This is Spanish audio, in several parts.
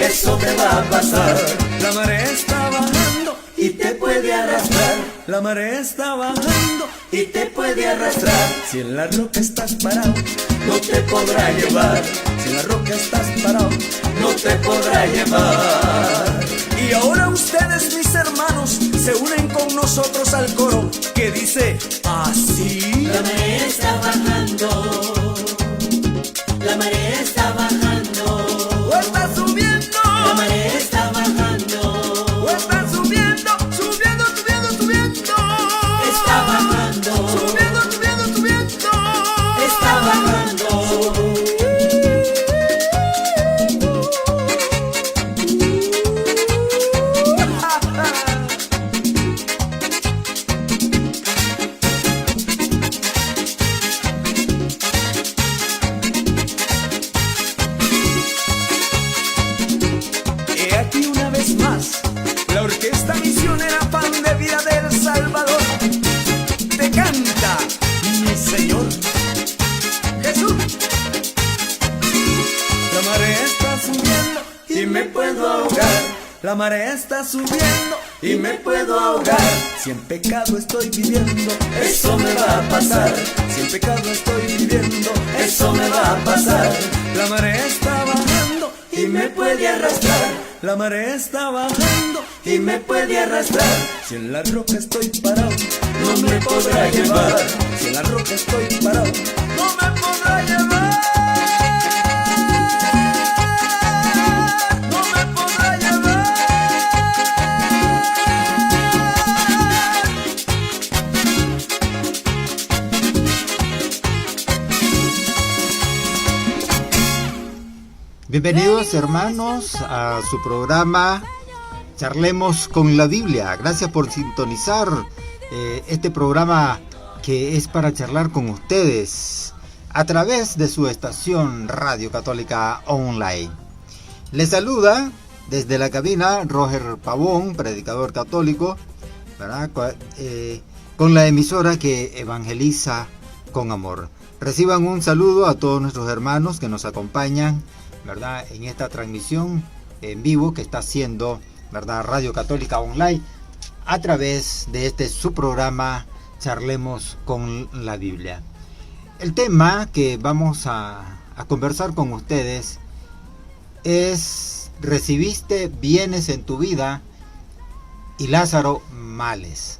eso me va a pasar. La marea está bajando y te puede arrastrar. La marea está bajando y te puede arrastrar. Si en la roca estás parado, no te podrá llevar. Si en la roca estás parado, no te podrá llevar. Y ahora ustedes, mis hermanos, se unen con nosotros al coro que dice así. La marea está bajando, la marea está bajando, o está subiendo, la marea está bajando, o está subiendo, subiendo, subiendo, subiendo. está bajando, Subiendo, subiendo, subiendo. está bajando. He aquí una vez más la orquesta misionera Pan de Vida del Salvador te canta, mi Señor Jesús. La marea está subiendo y me puedo ahogar. La marea está subiendo y me puedo ahogar. Si en pecado estoy viviendo, eso me va a pasar. Si en pecado estoy viviendo, eso me va a pasar. La marea está bajando y me puede arrastrar. La marea está bajando y me puede arrastrar. Si en la roca estoy parado, no me podrá llevar. Si en la roca estoy parado, no me podrá llevar. No me podrá llevar. Bienvenidos, hermanos, a su programa Charlemos con la Biblia. Gracias por sintonizar este programa que es para charlar con ustedes a través de su estación Radio Católica Online. Les saluda desde la cabina Roger Pavón, predicador católico, ¿verdad? Con la emisora que evangeliza con amor. Reciban un saludo a todos nuestros hermanos que nos acompañan, ¿verdad?, en esta transmisión en vivo que está haciendo, ¿verdad?, Radio Católica Online a través de este su programa Charlemos con la Biblia. El tema que vamos a conversar con ustedes es: recibiste bienes en tu vida y Lázaro males.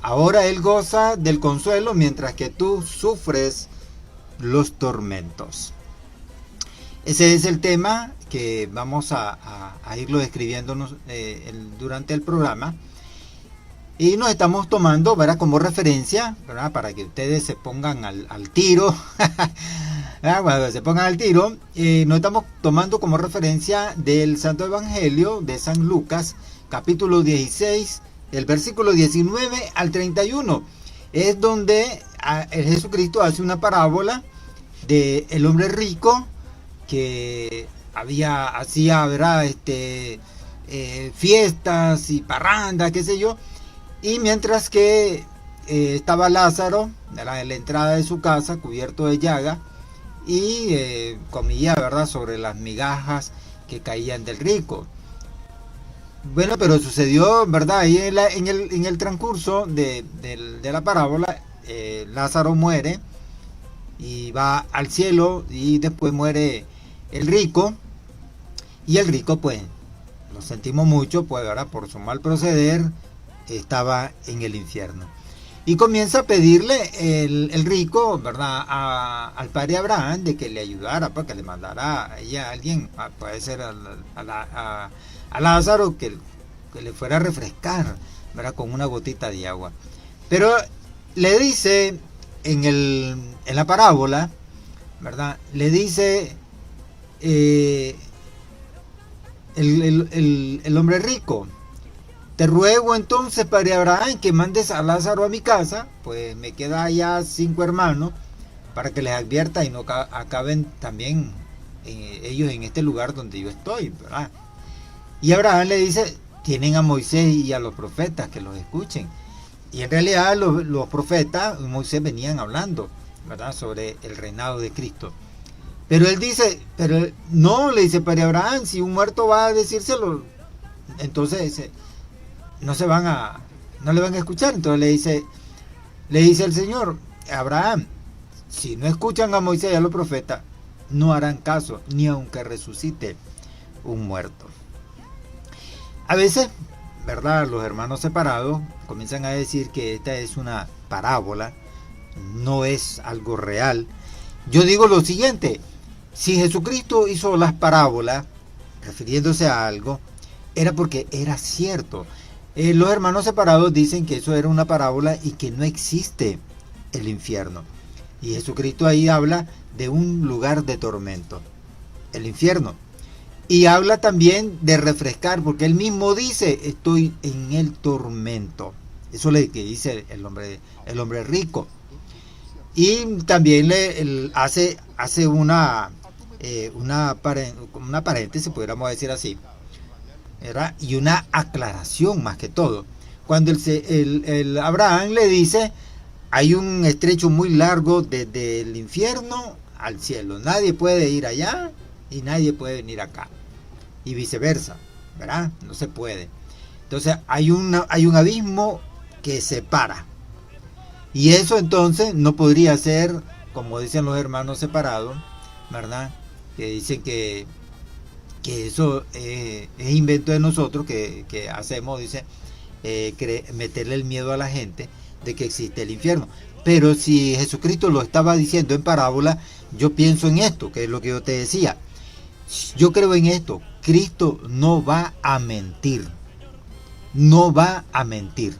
Ahora él goza del consuelo mientras que tú sufres los tormentos. Ese es el tema que vamos a irlo describiéndonos durante el programa. Y nos estamos tomando, ¿verdad?, como referencia, ¿verdad?, para que ustedes se pongan al tiro. Cuando se pongan al tiro, nos estamos tomando como referencia del Santo Evangelio de San Lucas, capítulo 16, el versículo 19 al 31. Es donde el Jesucristo hace una parábola de el hombre rico que hacía, ¿verdad?, fiestas y parrandas, qué sé yo, y mientras que estaba Lázaro en la entrada de su casa cubierto de llaga y comía, ¿verdad?, sobre las migajas que caían del rico. Bueno, pero sucedió, ¿verdad?, ahí en el transcurso de la parábola, Lázaro muere y va al cielo, y después muere el rico, y el rico, pues, lo sentimos mucho, pues, ¿verdad?, por su mal proceder, estaba en el infierno. Y comienza a pedirle el rico, ¿verdad?, al padre Abraham, de que le ayudara, pues, que le mandara a alguien, puede ser a Lázaro, que le fuera a refrescar, ¿verdad?, con una gotita de agua. Pero le dice en la parábola, ¿verdad?, le dice el hombre rico: te ruego entonces, padre Abraham, que mandes a Lázaro a mi casa, pues me queda ya 5 hermanos, para que les advierta y no acaben también ellos en este lugar donde yo estoy, ¿verdad? Y Abraham le dice: tienen a Moisés y a los profetas, que los escuchen. Y en realidad los profetas y Moisés venían hablando, ¿verdad?, sobre el reinado de Cristo. Pero él dice, pero no, le dice, para Abraham, si un muerto va a decírselo, entonces no le van a escuchar. Entonces le dice el Señor, Abraham, si no escuchan a Moisés y a los profetas, no harán caso, ni aunque resucite un muerto. A veces, ¿verdad?, los hermanos separados comienzan a decir que esta es una parábola, no es algo real. Yo digo lo siguiente, si Jesucristo hizo las parábolas, refiriéndose a algo, era porque era cierto. Los hermanos separados dicen que eso era una parábola y que no existe el infierno. Y Jesucristo ahí habla de un lugar de tormento, el infierno. Y habla también de refrescar, porque él mismo dice, estoy en el tormento. Eso es lo que dice el hombre rico. Y también hace una paréntesis, pudiéramos decir así, ¿verdad? Y una aclaración más que todo. Cuando el Abraham le dice, hay un estrecho muy largo desde el infierno al cielo. Nadie puede ir allá y nadie puede venir acá. Y viceversa, ¿verdad? No se puede. Entonces hay un abismo que separa. Y eso entonces no podría ser, como dicen los hermanos separados, ¿verdad? Que dicen que eso es invento de nosotros, que hacemos, dice, meterle el miedo a la gente de que existe el infierno. Pero si Jesucristo lo estaba diciendo en parábola, yo pienso en esto, que es lo que yo te decía. Yo creo en esto, Cristo no va a mentir. No va a mentir.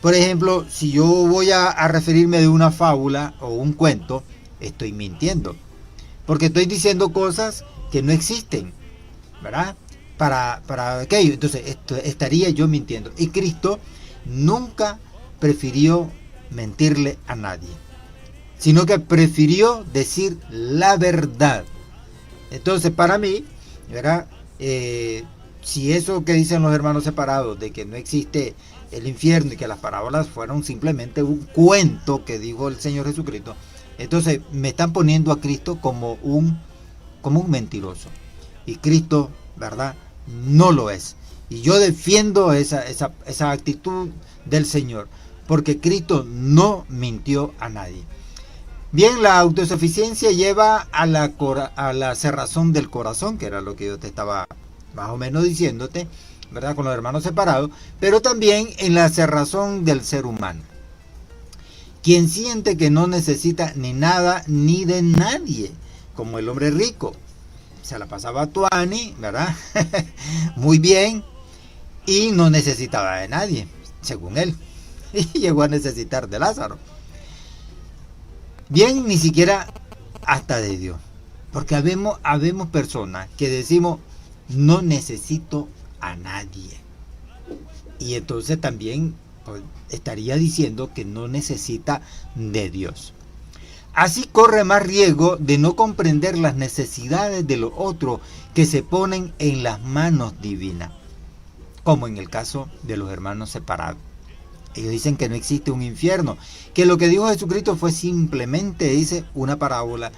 Por ejemplo, si yo voy a referirme de una fábula o un cuento, estoy mintiendo. Porque estoy diciendo cosas que no existen, ¿verdad? Para aquello. Entonces, estaría yo mintiendo. Y Cristo nunca prefirió mentirle a nadie, sino que prefirió decir la verdad. Entonces, para mí, ¿verdad? Si eso que dicen los hermanos separados, de que no existe el infierno y que las parábolas fueron simplemente un cuento que dijo el Señor Jesucristo, entonces me están poniendo a Cristo como un mentiroso. Y Cristo, ¿verdad?, no lo es. Y yo defiendo esa actitud del Señor, porque Cristo no mintió a nadie. Bien, la autosuficiencia lleva a la cerrazón del corazón, que era lo que yo te estaba más o menos diciéndote, ¿verdad?, con los hermanos separados, pero también en la cerrazón del ser humano. Quien siente que no necesita ni nada ni de nadie, como el hombre rico. Se la pasaba tuani, ¿verdad? Muy bien, y no necesitaba de nadie, según él. Y llegó a necesitar de Lázaro. Bien, ni siquiera hasta de Dios. Porque habemos personas que decimos, no necesito a nadie. Y entonces también pues, estaría diciendo que no necesita de Dios. Así corre más riesgo de no comprender las necesidades de los otros que se ponen en las manos divinas. Como en el caso de los hermanos separados. Ellos dicen que no existe un infierno, que lo que dijo Jesucristo fue simplemente, dice, una parábola,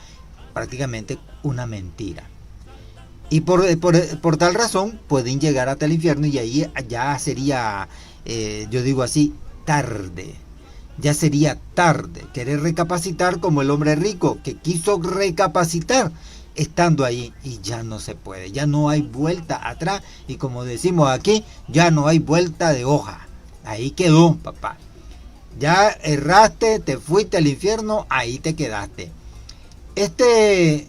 prácticamente una mentira. Y por tal razón pueden llegar hasta el infierno y ahí ya sería, yo digo así, tarde. Ya sería tarde querer recapacitar como el hombre rico que quiso recapacitar estando ahí y ya no se puede. Ya no hay vuelta atrás y como decimos aquí, ya no hay vuelta de hoja. Ahí quedó, papá. Ya erraste, te fuiste al infierno, ahí te quedaste. Este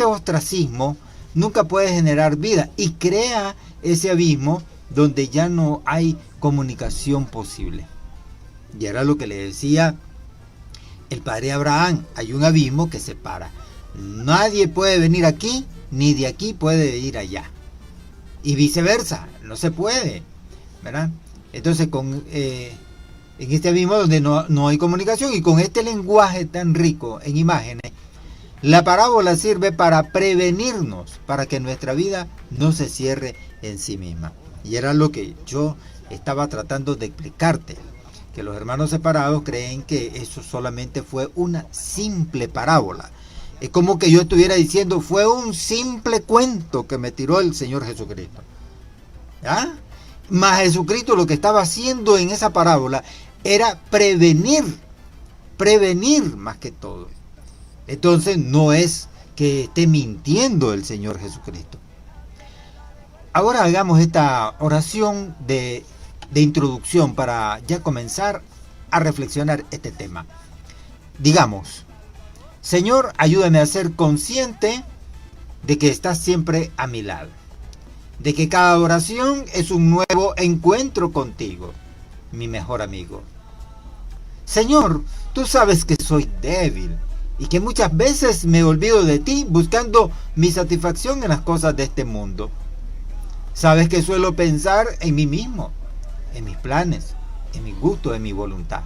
ostracismo nunca puede generar vida y crea ese abismo donde ya no hay comunicación posible. Y era lo que le decía el padre Abraham, hay un abismo que separa. Nadie puede venir aquí, ni de aquí puede ir allá. Y viceversa, no se puede, ¿verdad? Entonces, en este abismo donde no hay comunicación y con este lenguaje tan rico en imágenes, la parábola sirve para prevenirnos, para que nuestra vida no se cierre en sí misma. Y era lo que yo estaba tratando de explicarte, que los hermanos separados creen que eso solamente fue una simple parábola, Es como que yo estuviera diciendo, fue un simple cuento que me tiró el Señor Jesucristo. ¿Ya? Mas Jesucristo lo que estaba haciendo en esa parábola era prevenir más que todo. Entonces no es que esté mintiendo el Señor Jesucristo. Ahora hagamos esta oración de introducción para ya comenzar a reflexionar este tema. Digamos: Señor, ayúdame a ser consciente de que estás siempre a mi lado, de que cada oración es un nuevo encuentro contigo, mi mejor amigo. Señor, tú sabes que soy débil y que muchas veces me olvido de ti buscando mi satisfacción en las cosas de este mundo. Sabes que suelo pensar en mí mismo, en mis planes, en mis gustos, en mi voluntad.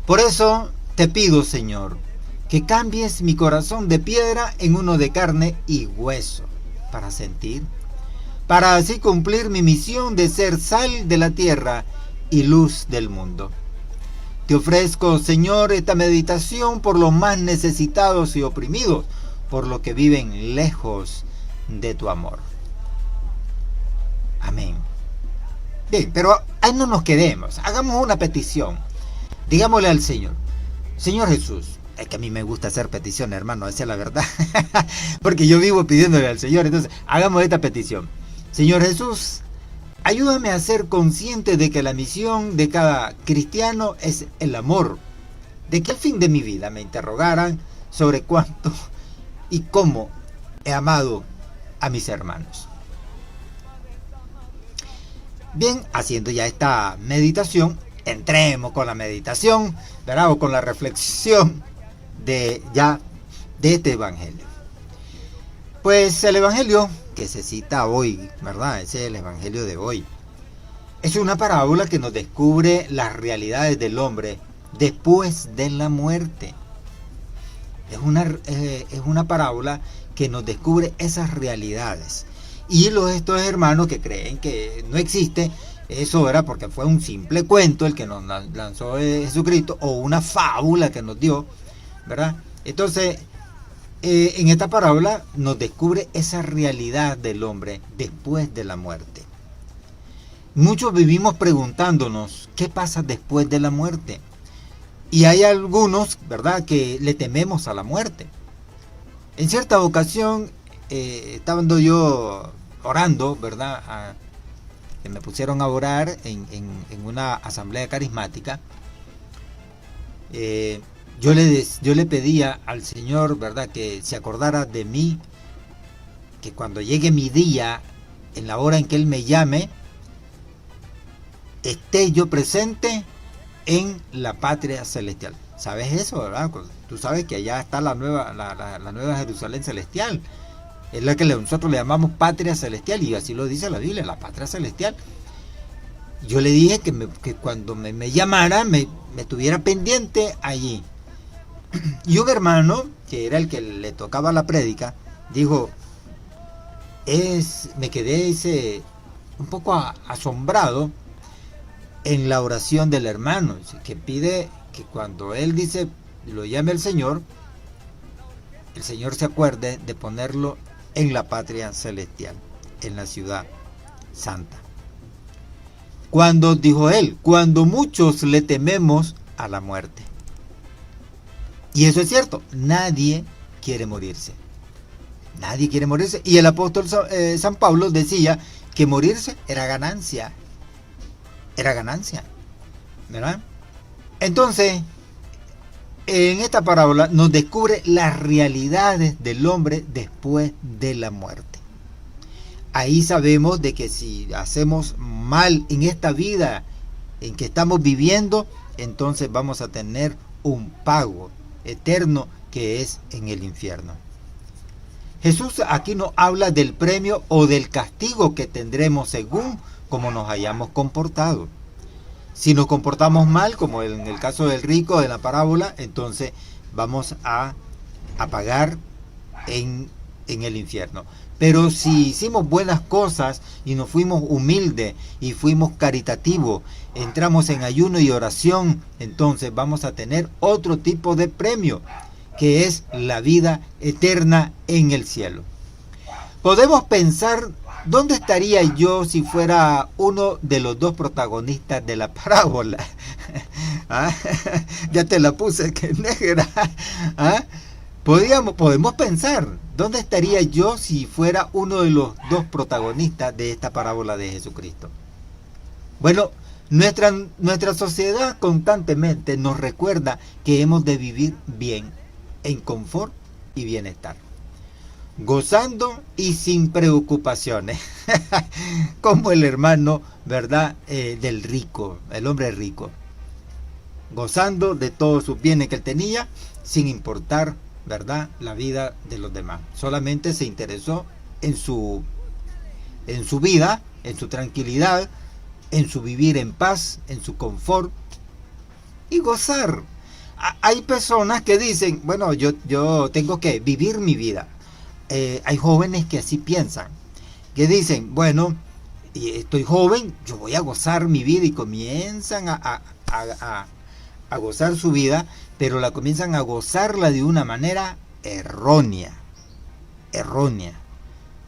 Por eso te pido, Señor, que cambies mi corazón de piedra en uno de carne y hueso, para sentir, para así cumplir mi misión de ser sal de la tierra y luz del mundo. Te ofrezco, Señor, esta meditación por los más necesitados y oprimidos, por los que viven lejos de tu amor. Amén. Bien, pero ahí no nos quedemos. Hagamos una petición. Digámosle al Señor: Señor Jesús, es que a mí me gusta hacer peticiones, hermano, esa es la verdad. Porque yo vivo pidiéndole al Señor. Entonces, hagamos esta petición. Señor Jesús, ayúdame a ser consciente de que la misión de cada cristiano es el amor. De que al fin de mi vida me interrogaran sobre cuánto y cómo he amado a mis hermanos. Bien, haciendo ya esta meditación, entremos con la meditación, ¿verdad? O con la reflexión de este evangelio. Pues el evangelio que se cita hoy, ¿verdad? Ese es el evangelio de hoy. Es una parábola que nos descubre las realidades del hombre después de la muerte. Es una parábola que nos descubre esas realidades. Y estos hermanos que creen que no existe, eso era porque fue un simple cuento el que nos lanzó Jesucristo, o una fábula que nos dio, ¿verdad? Entonces, en esta parábola nos descubre esa realidad del hombre después de la muerte. Muchos vivimos preguntándonos, ¿qué pasa después de la muerte? Y hay algunos, ¿verdad?, que le tememos a la muerte. En cierta ocasión, estando yo orando, ¿verdad?, que me pusieron a orar en una asamblea carismática, yo le pedía al Señor, ¿verdad?, que se acordara de mí, que cuando llegue mi día, en la hora en que Él me llame, esté yo presente en la patria celestial. ¿Sabes eso, verdad? Tú sabes que allá está la nueva Jerusalén celestial. Es la que nosotros le llamamos patria celestial, y así lo dice la Biblia, la patria celestial. Yo le dije que cuando me llamara, me tuviera pendiente allí. Y un hermano, que era el que le tocaba la prédica, dijo, me quedé un poco asombrado en la oración del hermano, que pide que cuando él dice, lo llame el Señor se acuerde de ponerlo en la patria celestial, en la ciudad santa. Dijo él, cuando muchos le tememos a la muerte. Y eso es cierto, nadie quiere morirse. Nadie quiere morirse. Y el apóstol San Pablo decía que morirse era ganancia. Era ganancia, ¿verdad? Entonces, en esta parábola nos descubre las realidades del hombre después de la muerte. Ahí sabemos de que si hacemos mal en esta vida en que estamos viviendo, entonces vamos a tener un pago eterno que es en el infierno. Jesús aquí nos habla del premio o del castigo que tendremos según como nos hayamos comportado. Si nos comportamos mal, como en el caso del rico de la parábola, entonces vamos a pagar en el infierno. Pero si hicimos buenas cosas y nos fuimos humildes y fuimos caritativos, entramos en ayuno y oración, entonces vamos a tener otro tipo de premio, que es la vida eterna en el cielo. Podemos pensar, ¿dónde estaría yo si fuera uno de los dos protagonistas de la parábola? ¿Ah? Ya te la puse, que negra. ¿Ah? Podemos pensar, ¿dónde estaría yo si fuera uno de los dos protagonistas de esta parábola de Jesucristo? Bueno, nuestra sociedad constantemente nos recuerda que hemos de vivir bien, en confort y bienestar, gozando y sin preocupaciones, como el hermano, ¿verdad?, del rico, el hombre rico, gozando de todos sus bienes que él tenía, sin importar, ¿verdad?, la vida de los demás. Solamente se interesó en su vida, en su tranquilidad, en su vivir en paz, en su confort y gozar. Hay personas que dicen, bueno, yo tengo que vivir mi vida. Hay jóvenes que así piensan, que dicen, bueno, estoy joven, yo voy a gozar mi vida, y comienzan a gozar su vida, pero la comienzan a gozarla de una manera errónea,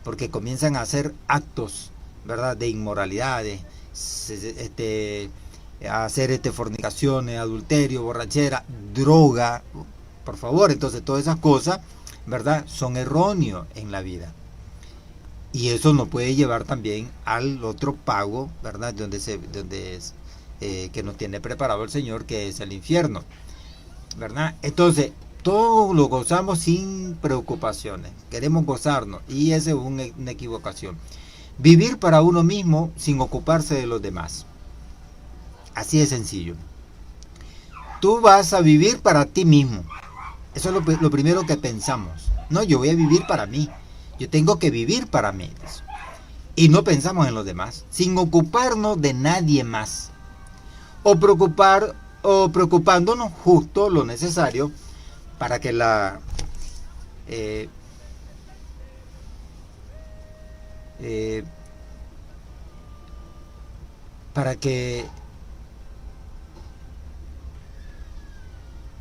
porque comienzan a hacer actos, ¿verdad?, de inmoralidades, a hacer fornicaciones, adulterio, borrachera, droga, por favor. Entonces todas esas cosas, ¿verdad?, son erróneos en la vida, y eso nos puede llevar también al otro pago, ¿verdad?, que nos tiene preparado el Señor, que es el infierno, ¿verdad? Entonces todo lo gozamos sin preocupaciones, queremos gozarnos, y esa es una equivocación. Vivir para uno mismo sin ocuparse de los demás. Así de sencillo. Tú vas a vivir para ti mismo. Eso es lo primero que pensamos. No, yo voy a vivir para mí. Yo tengo que vivir para mí. Y no pensamos en los demás, sin ocuparnos de nadie más. O preocupándonos justo lo necesario para que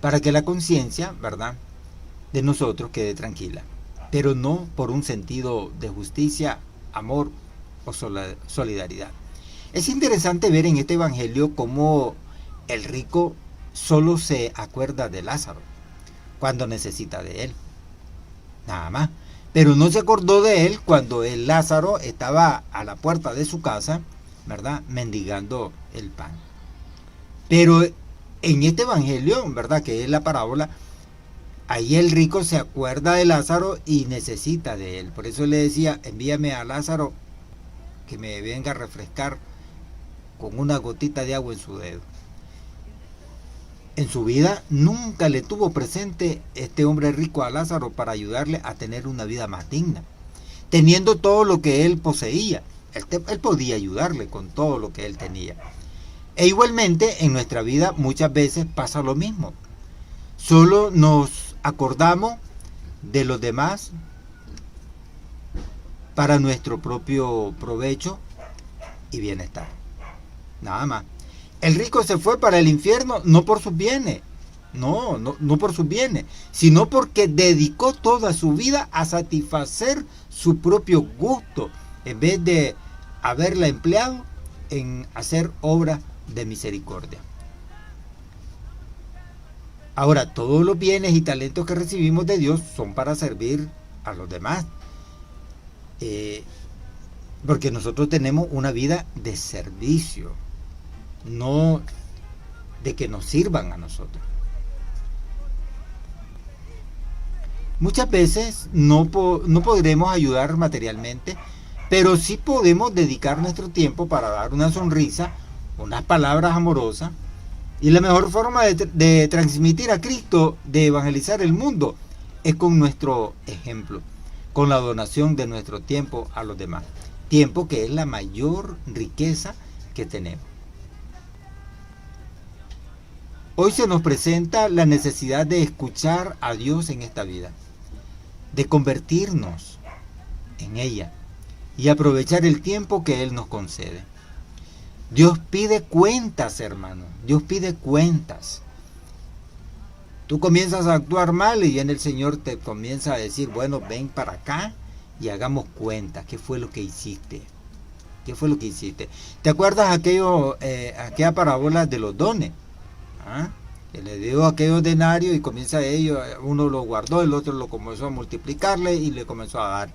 para que la conciencia, ¿verdad?, de nosotros quede tranquila, pero no por un sentido de justicia, amor o solidaridad. Es interesante ver en este evangelio cómo el rico solo se acuerda de Lázaro cuando necesita de él, nada más. Pero no se acordó de él cuando el Lázaro estaba a la puerta de su casa, ¿verdad?, mendigando el pan. Pero en este evangelio, ¿verdad?, que es la parábola, ahí el rico se acuerda de Lázaro y necesita de él. Por eso le decía, envíame a Lázaro que me venga a refrescar con una gotita de agua en su dedo. En su vida nunca le tuvo presente este hombre rico a Lázaro para ayudarle a tener una vida más digna, teniendo todo lo que él poseía. Él podía ayudarle con todo lo que él tenía. E igualmente en nuestra vida muchas veces pasa lo mismo. Solo nos acordamos de los demás para nuestro propio provecho y bienestar. Nada más. El rico se fue para el infierno no por sus bienes, no por sus bienes, sino porque dedicó toda su vida a satisfacer su propio gusto, en vez de haberla empleado en hacer obras de misericordia. Ahora, todos los bienes y talentos que recibimos de Dios son para servir a los demás, porque nosotros tenemos una vida de servicio, no de que nos sirvan a nosotros. Muchas veces no podremos ayudar materialmente, pero sí podemos dedicar nuestro tiempo para dar una sonrisa, unas palabras amorosas, y la mejor forma de transmitir a Cristo, de evangelizar el mundo, es con nuestro ejemplo, con la donación de nuestro tiempo a los demás. Tiempo que es la mayor riqueza que tenemos. Hoy se nos presenta la necesidad de escuchar a Dios en esta vida, de convertirnos en ella y aprovechar el tiempo que Él nos concede. Dios pide cuentas, hermano. Dios pide cuentas. Tú comienzas a actuar mal y viene el Señor te comienza a decir, bueno, ven para acá y hagamos cuenta. ¿Qué fue lo que hiciste? ¿Qué fue lo que hiciste? ¿Te acuerdas aquella parábola de los dones? ¿Ah? Que le dio aquellos denarios y comienza ellos, uno lo guardó, el otro lo comenzó a multiplicarle y le comenzó a dar,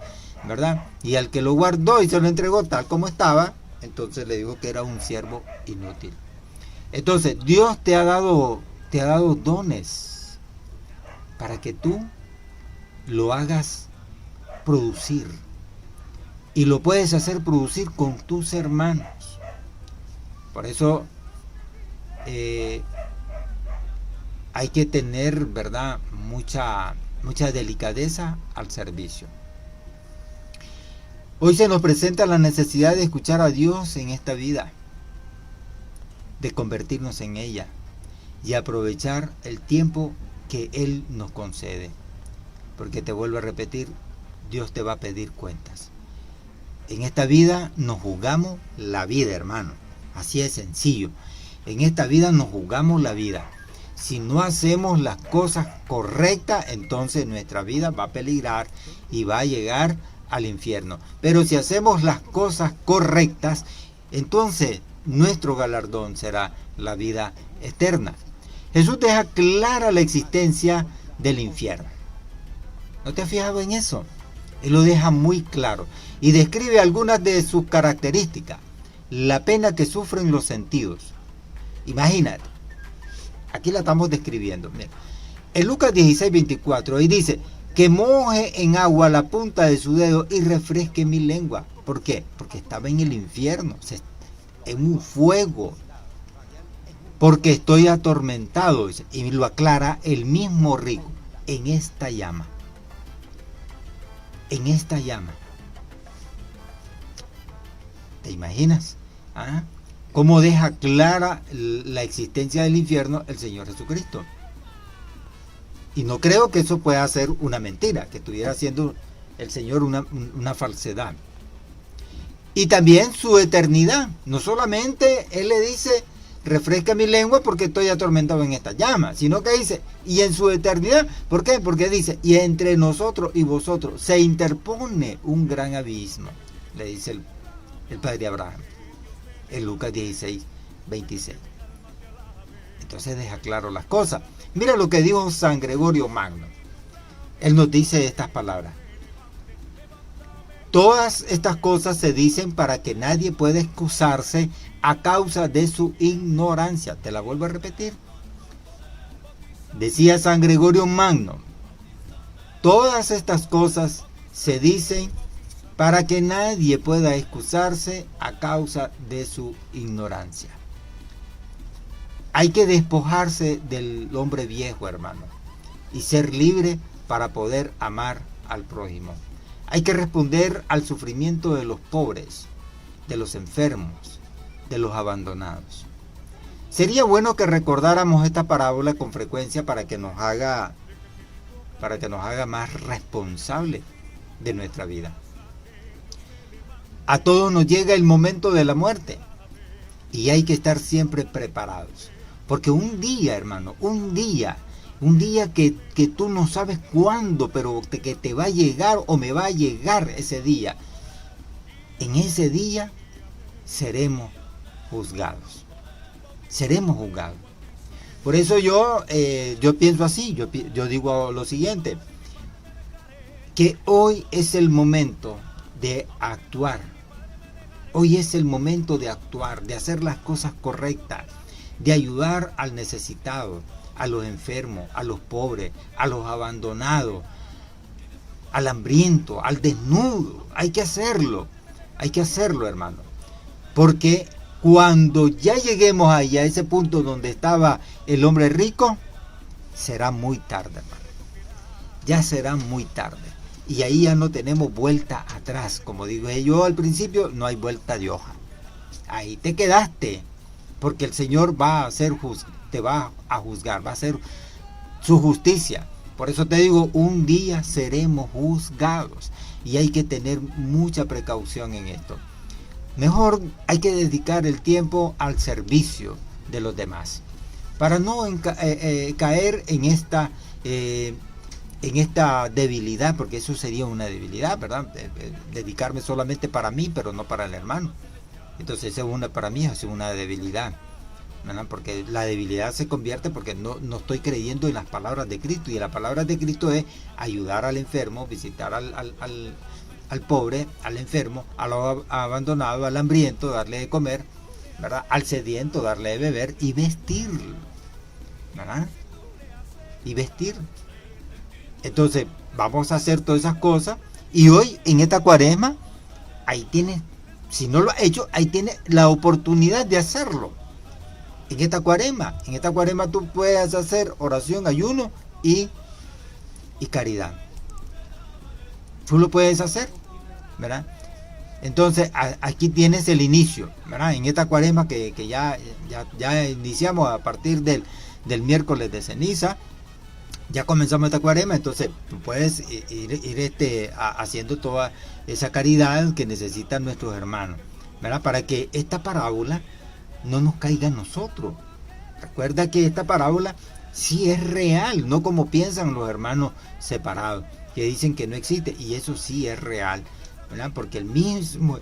¿verdad? Y al que lo guardó y se lo entregó tal como estaba, entonces le dijo que era un siervo inútil. Entonces, Dios te ha dado dones para que tú lo hagas producir. Y lo puedes hacer producir con tus hermanos. Por eso hay que tener, ¿verdad?, mucha delicadeza al servicio. Hoy se nos presenta la necesidad de escuchar a Dios en esta vida, de convertirnos en ella y aprovechar el tiempo que Él nos concede. Porque te vuelvo a repetir, Dios te va a pedir cuentas. En esta vida nos jugamos la vida, hermano. Así es sencillo. En esta vida nos jugamos la vida. Si no hacemos las cosas correctas, entonces nuestra vida va a peligrar y va a llegar al infierno. Pero si hacemos las cosas correctas, entonces nuestro galardón será la vida eterna. Jesús deja clara la existencia del infierno. ¿No te has fijado en eso? Él lo deja muy claro y describe algunas de sus características. La pena que sufren los sentidos. Imagínate, aquí la estamos describiendo. Mira, en Lucas 16:24, ahí dice, que moje en agua la punta de su dedo y refresque mi lengua. ¿Por qué? Porque estaba en el infierno, en un fuego. Porque estoy atormentado, dice, y lo aclara el mismo rico, en esta llama. En esta llama. ¿Te imaginas? ¿Ah? ¿Cómo deja clara la existencia del infierno el Señor Jesucristo? Y no creo que eso pueda ser una mentira, que estuviera haciendo el Señor una falsedad. Y también su eternidad. No solamente Él le dice, refresca mi lengua porque estoy atormentado en esta llama, sino que dice, y en su eternidad, ¿por qué? Porque dice, y entre nosotros y vosotros se interpone un gran abismo, le dice el padre Abraham, en Lucas 16:26. Entonces deja claro las cosas. Mira lo que dijo San Gregorio Magno. Él nos dice estas palabras. Todas estas cosas se dicen para que nadie pueda excusarse a causa de su ignorancia. Te la vuelvo a repetir. Decía San Gregorio Magno, todas estas cosas se dicen para que nadie pueda excusarse a causa de su ignorancia. Hay que despojarse del hombre viejo, hermano, y ser libre para poder amar al prójimo. Hay que responder al sufrimiento de los pobres, de los enfermos, de los abandonados. Sería bueno que recordáramos esta parábola con frecuencia para que nos haga más responsables de nuestra vida. A todos nos llega el momento de la muerte y hay que estar siempre preparados. Porque un día, hermano, un día que tú no sabes cuándo, pero que te va a llegar o me va a llegar ese día. En ese día seremos juzgados. Seremos juzgados. Por eso yo pienso así, yo digo lo siguiente, que hoy es el momento de actuar. Hoy es el momento de actuar, de hacer las cosas correctas, de ayudar al necesitado, a los enfermos, a los pobres, a los abandonados, al hambriento, al desnudo. Hay que hacerlo, hermano. Porque cuando ya lleguemos ahí a ese punto donde estaba el hombre rico, será muy tarde, hermano. Ya será muy tarde. Y ahí ya no tenemos vuelta atrás. Como digo yo al principio, no hay vuelta de hoja. Ahí te quedaste. Porque el Señor te va a juzgar, va a hacer su justicia. Por eso te digo, un día seremos juzgados. Y hay que tener mucha precaución en esto. Mejor hay que dedicar el tiempo al servicio de los demás. para no caer en esta debilidad, porque eso sería una debilidad, ¿verdad? Dedicarme solamente para mí, pero no para el hermano. Entonces para mí es una debilidad, ¿verdad? Porque la debilidad se convierte porque no estoy creyendo en las palabras de Cristo, y la palabra de Cristo es ayudar al enfermo, visitar al pobre, al enfermo, al abandonado, al hambriento, darle de comer, ¿verdad? Al sediento, darle de beber y vestir, ¿verdad? Y vestir. Entonces vamos a hacer todas esas cosas, y hoy en esta cuaresma ahí tienes, si no lo has hecho, ahí tienes la oportunidad de hacerlo. En esta cuaresma tú puedes hacer oración, ayuno y caridad. Tú lo puedes hacer, ¿verdad? Entonces aquí tienes el inicio, ¿verdad? En esta cuaresma que ya iniciamos a partir del miércoles de ceniza. Ya comenzamos esta cuaresma, entonces tú puedes ir haciendo toda esa caridad que necesitan nuestros hermanos, ¿verdad? Para que esta parábola no nos caiga a nosotros. Recuerda que esta parábola sí es real, no como piensan los hermanos separados, que dicen que no existe, y eso sí es real, ¿verdad? Porque el mismo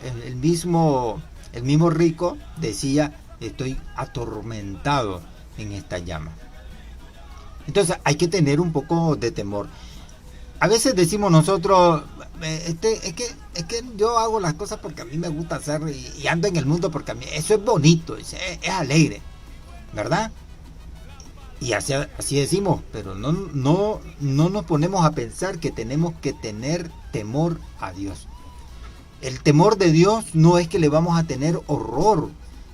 rico decía: estoy atormentado en esta llama. Entonces hay que tener un poco de temor. A veces decimos nosotros, es que yo hago las cosas porque a mí me gusta hacer, y ando en el mundo porque a mí eso es bonito, es alegre, ¿verdad? Y así decimos, pero no nos ponemos a pensar que tenemos que tener temor a Dios. El temor de Dios no es que le vamos a tener horror,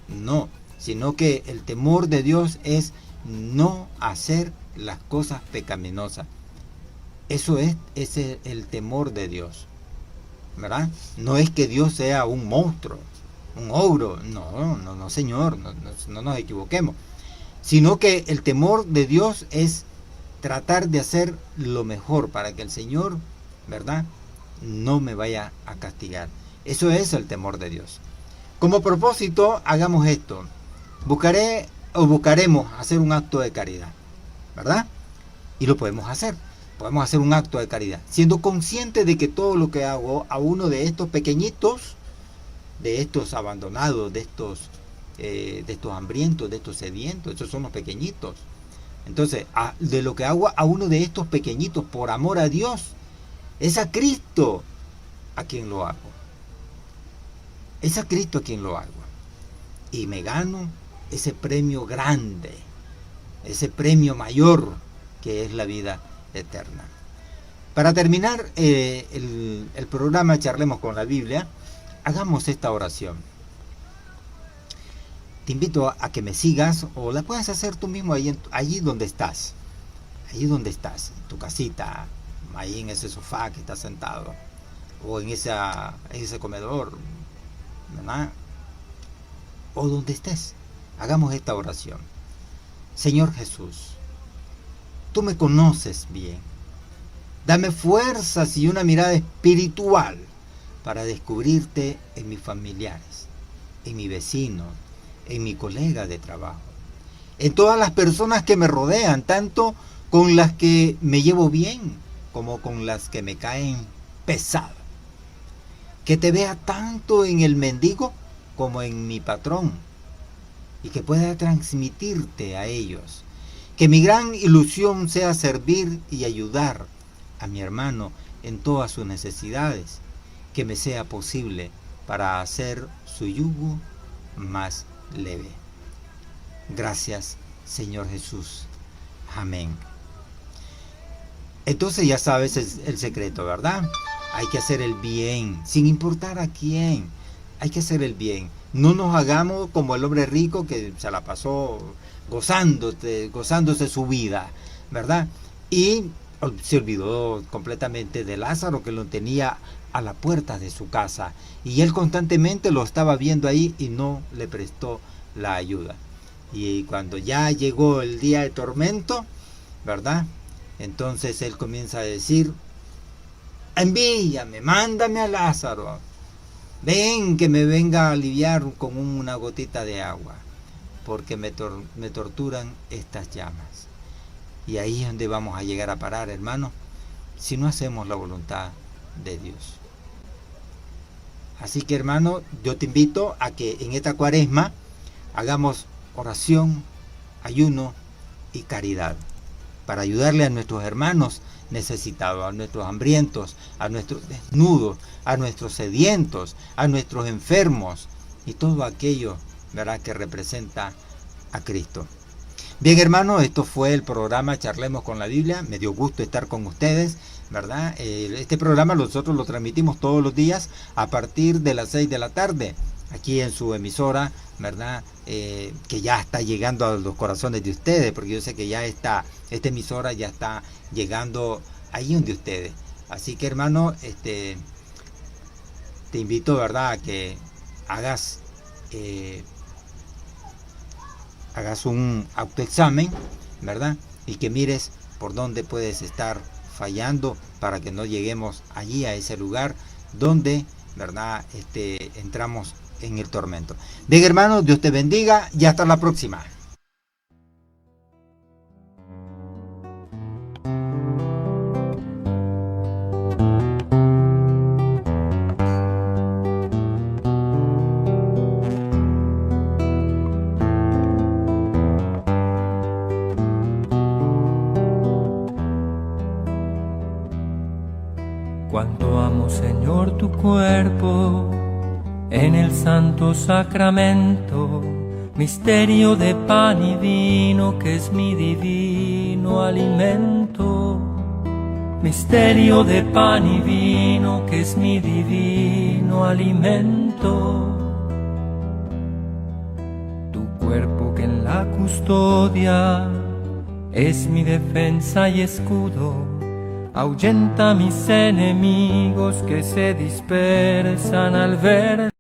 no, sino que el temor de Dios es no hacer las cosas pecaminosas. Eso es el temor de Dios, ¿verdad? No es que Dios sea un monstruo, un ogro, no señor, no nos equivoquemos, sino que el temor de Dios es tratar de hacer lo mejor para que el Señor, ¿verdad?, no me vaya a castigar. Eso es el temor de Dios. Como propósito, hagamos esto: buscaremos hacer un acto de caridad, ¿verdad? Y lo podemos hacer un acto de caridad, siendo consciente de que todo lo que hago a uno de estos pequeñitos, de estos abandonados, de estos hambrientos, de estos sedientos, esos son los pequeñitos. Entonces, de lo que hago a uno de estos pequeñitos por amor a Dios, es a Cristo a quien lo hago. Es a Cristo a quien lo hago. Y me gano ese premio grande, ese premio mayor, que es la vida eterna. Para terminar el programa Charlemos con la Biblia, hagamos esta oración. Te invito a que me sigas, o la puedes hacer tú mismo allí donde estás, en tu casita, ahí en ese sofá que estás sentado, o en ese comedor, ¿verdad? O donde estés. Hagamos esta oración. Señor Jesús, tú me conoces bien. Dame fuerzas y una mirada espiritual para descubrirte en mis familiares, en mi vecino, en mi colega de trabajo, en todas las personas que me rodean, tanto con las que me llevo bien como con las que me caen pesado. Que te vea tanto en el mendigo como en mi patrón, y que pueda transmitirte a ellos. Que mi gran ilusión sea servir y ayudar a mi hermano en todas sus necesidades, que me sea posible para hacer su yugo más leve. Gracias, Señor Jesús. Amén. Entonces ya sabes el secreto, ¿verdad? Hay que hacer el bien, sin importar a quién. Hay que hacer el bien. No nos hagamos como el hombre rico que se la pasó gozándose su vida, ¿verdad? Y se olvidó completamente de Lázaro, que lo tenía a la puerta de su casa, y él constantemente lo estaba viendo ahí y no le prestó la ayuda. Y cuando ya llegó el día de tormento, ¿verdad?, entonces él comienza a decir: envíame, mándame a Lázaro, ven que me venga a aliviar con una gotita de agua, porque me torturan estas llamas. Y ahí es donde vamos a llegar a parar, hermano, si no hacemos la voluntad de Dios. Así que, hermano, yo te invito a que en esta cuaresma hagamos oración, ayuno y caridad para ayudarle a nuestros hermanos necesitados, a nuestros hambrientos, a nuestros desnudos, a nuestros sedientos, a nuestros enfermos y todo aquello, ¿verdad?, que representa a Cristo. Bien, hermano, esto fue el programa Charlemos con la Biblia. Me dio gusto estar con ustedes, ¿verdad? Este programa nosotros lo transmitimos todos los días a partir de las 6 de la tarde, aquí en su emisora, ¿verdad? Que ya está llegando a los corazones de ustedes, porque yo sé que ya esta emisora ya está llegando ahí donde ustedes. Así que, hermano, te invito, ¿verdad?, a que hagas un autoexamen, ¿verdad? Y que mires por dónde puedes estar fallando para que no lleguemos allí a ese lugar donde, ¿verdad?, entramos en el tormento. Bien, hermanos, Dios te bendiga y hasta la próxima. Cuánto amo, Señor, tu cuerpo en el santo sacramento, misterio de pan y vino que es mi divino alimento. Misterio de pan y vino que es mi divino alimento. Tu cuerpo que en la custodia es mi defensa y escudo, ahuyenta a mis enemigos que se dispersan al ver